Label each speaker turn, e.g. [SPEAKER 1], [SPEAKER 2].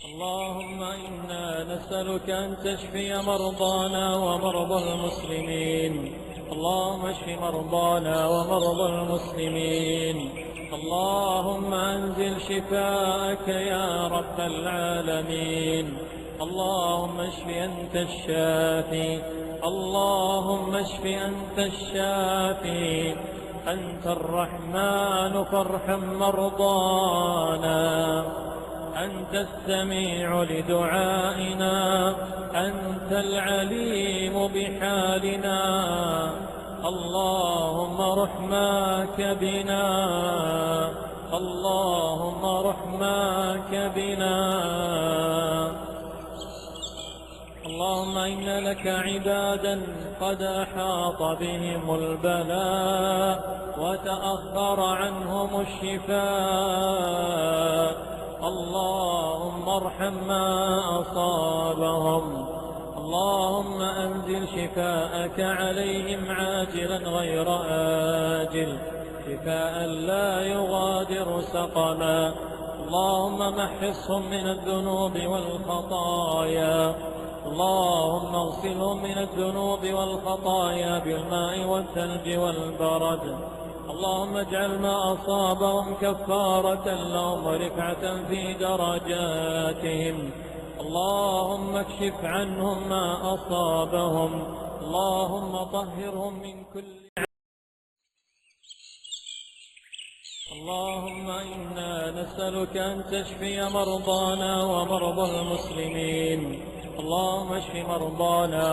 [SPEAKER 1] اللهم إنا نسألك أن تشفي مرضانا ومرضى المسلمين. اللهم اشف مرضانا ومرضى المسلمين. اللهم أنزل شفاءك يا رب العالمين. اللهم اشف أنت الشافي. اللهم اشف أنت الشافي. أنت الرحمن فارحم مرضانا. أنت السميع لدعائنا. أنت العليم بحالنا. اللهم رحماك بنا. اللهم رحماك بنا. اللهم إن لك عبادا قد أحاط بهم البلاء وتأخر عنهم الشفاء. اللهم ارحم ما أصابهم. اللهم أنزل شفاءك عليهم عاجلا غير آجل، شفاء لا يغادر سقما. اللهم محصهم من الذنوب والخطايا. اللهم اغسلهم من الذنوب والخطايا بالماء والثلج والبرد. اللهم اجعل ما أصابهم كفارة لهم ورفعة في درجاتهم. اللهم اكشف عنهم ما أصابهم. اللهم طهرهم من كل. اللهم إنا نسألك أن تشفي مرضانا ومرضى المسلمين. اللهم اشف مرضانا